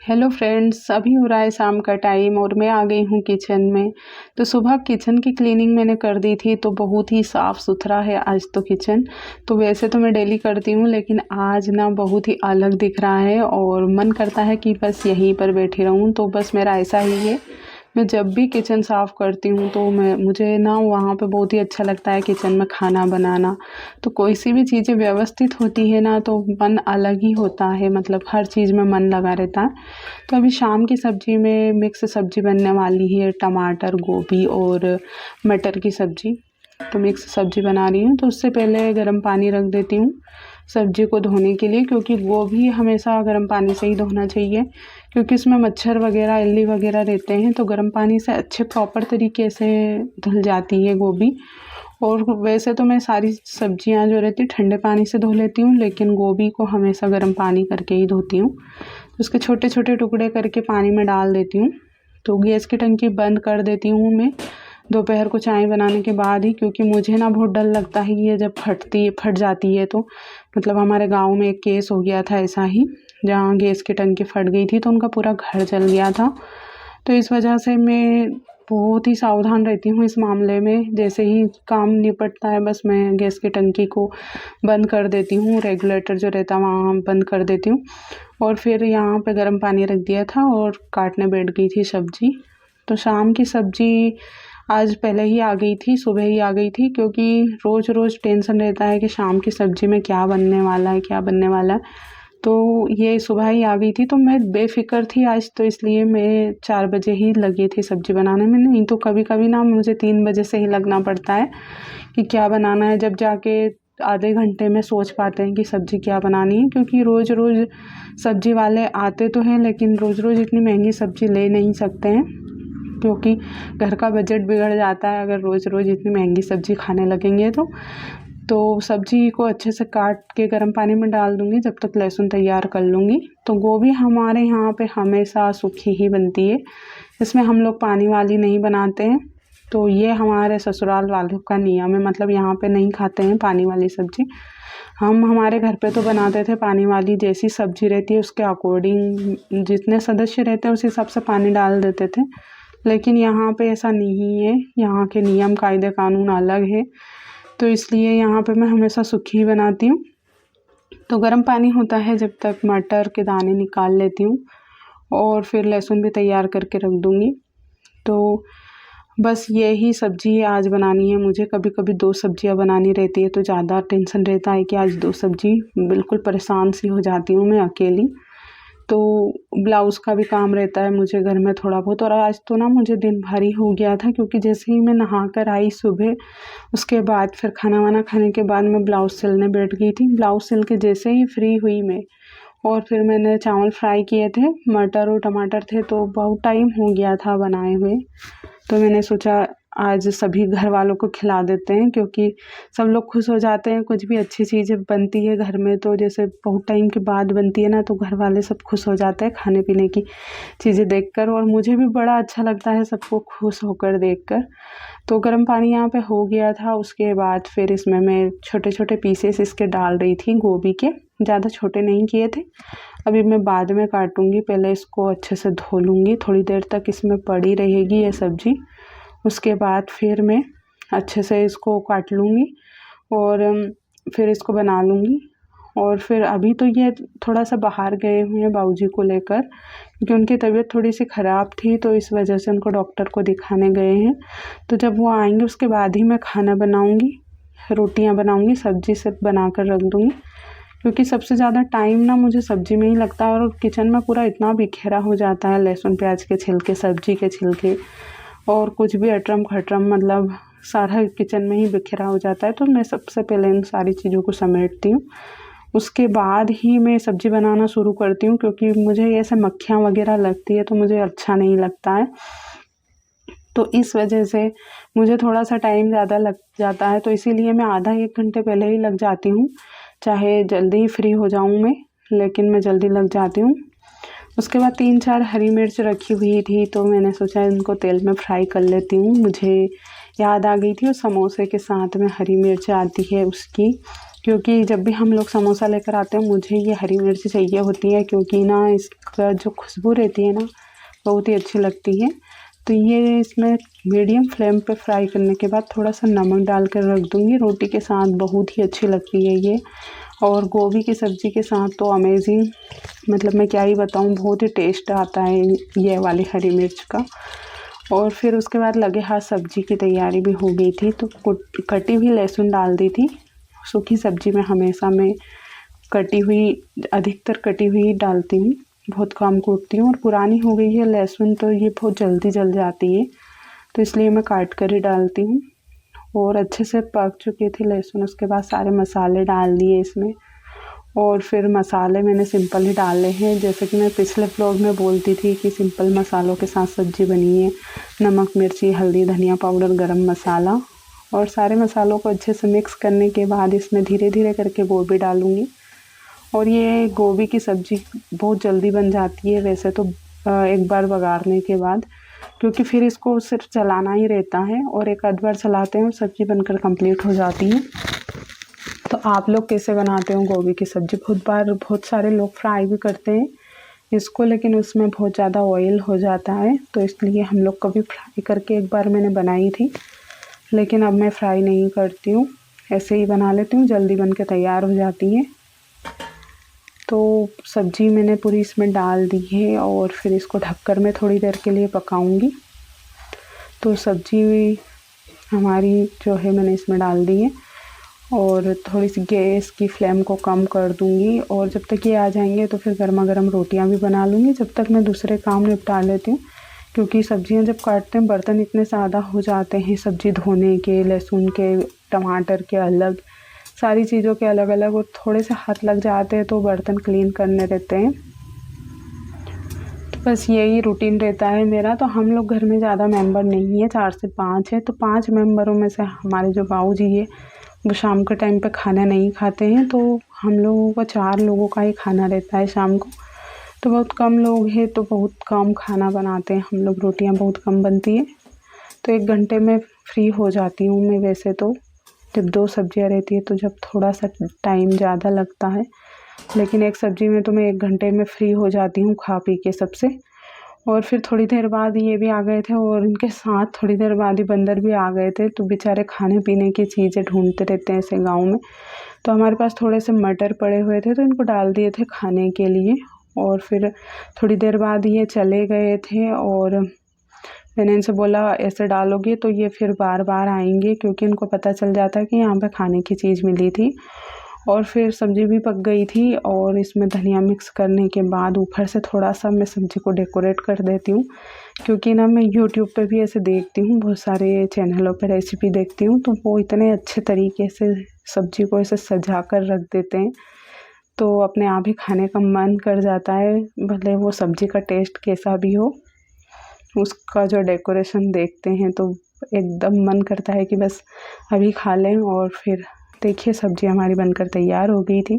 Hello friends, अभी हो रहा है शाम का टाइम और मैं आ गई हूँ किचन में। तो सुबह किचन की क्लीनिंग मैंने कर दी थी, तो बहुत ही साफ़ सुथरा है आज तो किचन। तो वैसे तो मैं डेली करती हूँ, लेकिन आज ना बहुत ही अलग दिख रहा है और मन करता है कि बस यहीं पर बैठी रहूँ। तो बस मेरा ऐसा ही है, मैं जब भी किचन साफ़ करती हूँ तो मुझे ना वहाँ पे बहुत ही अच्छा लगता है किचन में खाना बनाना। तो कोई सी भी चीज़ें व्यवस्थित होती है ना तो मन अलग ही होता है, मतलब हर चीज़ में मन लगा रहता है। तो अभी शाम की सब्ज़ी में मिक्स सब्ज़ी बनने वाली है, टमाटर, गोभी और मटर की सब्ज़ी। तो मिक्स सब्ज़ी बना रही हूँ, तो उससे पहले गर्म पानी रख देती हूँ सब्ज़ी को धोने के लिए, क्योंकि गोभी हमेशा गर्म पानी से ही धोना चाहिए, क्योंकि इसमें मच्छर वगैरह, इल्ली वगैरह रहते हैं। तो गर्म पानी से अच्छे प्रॉपर तरीके से धुल जाती है गोभी। और वैसे तो मैं सारी सब्जियां जो रहती ठंडे पानी से धो लेती हूँ, लेकिन गोभी को हमेशा गर्म पानी करके ही धोती हूँ। तो उसके छोटे छोटे टुकड़े करके पानी में डाल देती हूँ। तो गैस की टंकी बंद कर देती हूँ मैं दोपहर को चाय बनाने के बाद ही, क्योंकि मुझे ना बहुत डर लगता है कि ये जब फट जाती है तो, मतलब हमारे गांव में एक केस हो गया था ऐसा ही, जहाँ गैस की टंकी फट गई थी तो उनका पूरा घर जल गया था। तो इस वजह से मैं बहुत ही सावधान रहती हूँ इस मामले में। जैसे ही काम निपटता है बस मैं गैस की टंकी को बंद कर देती हूँ, रेगुलेटर जो रहता है वहाँ बंद कर देती हूँ। और फिर यहाँ पे गर्म पानी रख दिया था और काटने बैठ गई थी सब्जी। तो शाम की सब्जी आज पहले ही आ गई थी, सुबह ही आ गई थी, क्योंकि रोज़ रोज़ टेंशन रहता है कि शाम की सब्जी में क्या बनने वाला है, क्या बनने वाला है। तो ये सुबह ही आ गई थी, तो मैं बेफ़िक्र थी आज, तो इसलिए मैं 4 बजे ही लगी थी सब्ज़ी बनाने में। नहीं तो कभी कभी ना मुझे 3 बजे से ही लगना पड़ता है कि क्या बनाना है, जब जाके आधे घंटे में सोच पाते हैं कि सब्ज़ी क्या बनानी है। क्योंकि रोज़ रोज़ सब्ज़ी वाले आते तो हैं, लेकिन रोज़ रोज़ इतनी महंगी सब्ज़ी ले नहीं सकते हैं, क्योंकि घर का बजट बिगड़ जाता है अगर रोज़ रोज़ इतनी महंगी सब्ज़ी खाने लगेंगे तो सब्ज़ी को अच्छे से काट के गर्म पानी में डाल दूँगी, जब तक लहसुन तैयार कर लूँगी। तो गोभी हमारे यहाँ पे हमेशा सूखी ही बनती है, इसमें हम लोग पानी वाली नहीं बनाते हैं। तो ये हमारे ससुराल वालों का नियम है, मतलब यहाँ पे नहीं खाते हैं पानी वाली सब्ज़ी। हम हमारे घर पे तो बनाते थे पानी वाली, जैसी सब्ज़ी रहती है उसके अकॉर्डिंग जितने सदस्य रहते हैं उस हिसाब से पानी डाल देते थे। लेकिन यहाँ पे ऐसा नहीं है, यहाँ के नियम कायदे कानून अलग है। तो इसलिए यहाँ पे मैं हमेशा सूखी ही बनाती हूँ। तो गर्म पानी होता है जब तक मटर के दाने निकाल लेती हूँ और फिर लहसुन भी तैयार करके रख दूँगी। तो बस यही सब्ज़ी आज बनानी है मुझे। कभी कभी 2 सब्ज़ियाँ बनानी रहती है तो ज़्यादा टेंशन रहता है कि आज 2 सब्ज़ी, बिल्कुल परेशान सी हो जाती हूँ मैं अकेली। तो ब्लाउज़ का भी काम रहता है मुझे घर में थोड़ा बहुत। और आज तो ना मुझे दिन भर ही हो गया था, क्योंकि जैसे ही मैं नहा कर आई सुबह, उसके बाद फिर खाना वाना खाने के बाद मैं ब्लाउज़ सिलने बैठ गई थी। ब्लाउज़ सिल के जैसे ही फ्री हुई मैं, और फिर मैंने चावल फ्राई किए थे, मटर और टमाटर थे, तो बहुत टाइम हो गया था बनाए हुए। तो मैंने सोचा आज सभी घर वालों को खिला देते हैं, क्योंकि सब लोग खुश हो जाते हैं कुछ भी अच्छी चीज़ बनती है घर में, तो जैसे बहुत टाइम के बाद बनती है ना तो घर वाले सब खुश हो जाते हैं खाने पीने की चीज़ें देखकर, और मुझे भी बड़ा अच्छा लगता है सबको खुश होकर देखकर। तो गर्म पानी यहाँ पे हो गया था, उसके बाद फिर इसमें मैं छोटे छोटे पीसेस इसके डाल रही थी गोभी के, ज़्यादा छोटे नहीं किए थे। अभी मैं बाद में काटूंगी, पहले इसको अच्छे से धो लूँगी, थोड़ी देर तक इसमें पड़ी रहेगी ये सब्ज़ी। उसके बाद फिर मैं अच्छे से इसको काट लूँगी और फिर इसको बना लूँगी। और फिर अभी तो ये थोड़ा सा बाहर गए हुए हैं बाबूजी को लेकर, क्योंकि उनकी तबीयत थोड़ी सी ख़राब थी, तो इस वजह से उनको डॉक्टर को दिखाने गए हैं। तो जब वो आएंगे उसके बाद ही मैं खाना बनाऊँगी, रोटियाँ बनाऊँगी, सब्ज़ी सब बना कर रख दूँगी, क्योंकि सबसे ज़्यादा टाइम ना मुझे सब्ज़ी में ही लगता है। और किचन में पूरा इतना बिखेरा हो जाता है, लहसुन प्याज के छिलके, सब्ज़ी के छिलके और कुछ भी अटरम खटरम, मतलब सारा किचन में ही बिखरा हो जाता है। तो मैं सबसे पहले इन सारी चीज़ों को समेटती हूँ, उसके बाद ही मैं सब्ज़ी बनाना शुरू करती हूँ, क्योंकि मुझे ऐसे मक्खियाँ वगैरह लगती है तो मुझे अच्छा नहीं लगता है। तो इस वजह से मुझे थोड़ा सा टाइम ज़्यादा लग जाता है, तो इसीलिए मैं आधा 1 घंटे पहले ही लग जाती हूँ, चाहे जल्दी ही फ्री हो जाऊँ मैं, लेकिन मैं जल्दी लग जाती हूँ। उसके बाद 3-4 हरी मिर्च रखी हुई थी, तो मैंने सोचा इनको तेल में फ्राई कर लेती हूँ। मुझे याद आ गई थी, और समोसे के साथ में हरी मिर्च आती है उसकी, क्योंकि जब भी हम लोग समोसा लेकर आते हैं मुझे ये हरी मिर्च चाहिए होती है, क्योंकि ना इसका जो खुशबू रहती है ना बहुत ही अच्छी लगती है। तो ये इसमें मीडियम फ्लेम पे फ्राई करने के बाद थोड़ा सा नमक डाल कर रख दूँगी। रोटी के साथ बहुत ही अच्छी लगती है ये, और गोभी की सब्ज़ी के साथ तो अमेजिंग, मतलब मैं क्या ही बताऊँ, बहुत ही टेस्ट आता है ये वाली हरी मिर्च का। और फिर उसके बाद लगे हाथ सब्ज़ी की तैयारी भी हो गई थी, तो कटी हुई लहसुन डाल दी थी। सूखी सब्ज़ी में हमेशा मैं कटी हुई, अधिकतर कटी हुई डालती हूँ, बहुत कम कूटती हूँ। और पुरानी हो गई है लहसुन तो ये बहुत जल्दी जल जाती है, तो इसलिए मैं काट कर ही डालती हूँ। और अच्छे से पक चुकी थी लहसुन, उसके बाद सारे मसाले डाल दिए इसमें। और फिर मसाले मैंने सिंपल ही डाले हैं, जैसे कि मैं पिछले व्लॉग में बोलती थी कि सिंपल मसालों के साथ सब्ज़ी बनी है। नमक, मिर्ची, हल्दी, धनिया पाउडर, गरम मसाला, और सारे मसालों को अच्छे से मिक्स करने के बाद इसमें धीरे धीरे करके गोभी डालूँगी। और ये गोभी की सब्ज़ी बहुत जल्दी बन जाती है वैसे तो एक बार बघारने के बाद, क्योंकि फिर इसको सिर्फ चलाना ही रहता है, और एक आध बार चलाते हैं और सब्ज़ी बनकर कंप्लीट हो जाती है। तो आप लोग कैसे बनाते हो गोभी की सब्ज़ी? बहुत सारे लोग फ्राई भी करते हैं इसको, लेकिन उसमें बहुत ज़्यादा ऑयल हो जाता है, तो इसलिए हम लोग कभी फ्राई करके एक बार मैंने बनाई थी, लेकिन अब मैं फ्राई नहीं करती हूँ, ऐसे ही बना लेती हूँ, जल्दी बन के तैयार हो जाती है। तो सब्ज़ी मैंने पूरी इसमें डाल दी है और फिर इसको ढककर मैं थोड़ी देर के लिए पकाऊंगी। तो सब्ज़ी हमारी जो है मैंने इसमें डाल दी है, और थोड़ी सी गैस की फ्लेम को कम कर दूंगी, और जब तक ये आ जाएंगे तो फिर गर्मा गर्म रोटियां भी बना लूँगी, जब तक मैं दूसरे काम निपटा लेती हूँ। क्योंकि सब्जियां जब काटते हैं बर्तन इतने ज़्यादा हो जाते हैं, सब्ज़ी धोने के, लहसुन के, टमाटर के अलग, सारी चीज़ों के अलग अलग, और थोड़े से हाथ लग जाते हैं तो बर्तन क्लीन करने रहते हैं। तो बस यही रूटीन रहता है मेरा। तो हम लोग घर में ज़्यादा मेंबर नहीं है, 4 से 5 है, तो 5 मेंबरों में से हमारे जो बाऊ जी है वो शाम के टाइम पे खाना नहीं खाते हैं, तो हम लोगों का 4 लोगों का ही खाना रहता है शाम को। तो बहुत कम लोग हैं तो बहुत कम खाना बनाते हैं हम लोग, रोटियां बहुत कम बनती है। तो 1 घंटे में फ्री हो जाती हूँ मैं वैसे तो, जब 2 सब्जियां रहती है तो जब थोड़ा सा टाइम ज़्यादा लगता है, लेकिन एक सब्ज़ी में तो मैं 1 घंटे में फ्री हो जाती हूँ खा पी के सबसे। और फिर थोड़ी देर बाद ये भी आ गए थे, और इनके साथ थोड़ी देर बाद ही बंदर भी आ गए थे, तो बेचारे खाने पीने की चीज़ें ढूंढते रहते हैं ऐसे गाँव में। तो हमारे पास थोड़े से मटर पड़े हुए थे तो इनको डाल दिए थे खाने के लिए। और फिर थोड़ी देर बाद ये चले गए थे, और मैंने इनसे बोला ऐसे डालोगे तो ये फिर बार बार आएंगे, क्योंकि इनको पता चल जाता है कि यहाँ पे खाने की चीज़ मिली थी। और फिर सब्ज़ी भी पक गई थी, और इसमें धनिया मिक्स करने के बाद ऊपर से थोड़ा सा मैं सब्ज़ी को डेकोरेट कर देती हूँ, क्योंकि ना मैं यूट्यूब पे भी ऐसे देखती हूँ, बहुत सारे चैनलों पे रेसिपी देखती हूँ, तो वो इतने अच्छे तरीके से सब्ज़ी को ऐसे सजा कर रख देते हैं, तो अपने आप ही खाने का मन कर जाता है, भले वो सब्ज़ी का टेस्ट कैसा भी हो। उसका जो डेकोरेशन देखते हैं तो एकदम मन करता है कि बस अभी खा लें। और फिर देखिए सब्ज़ी हमारी बनकर तैयार हो गई थी।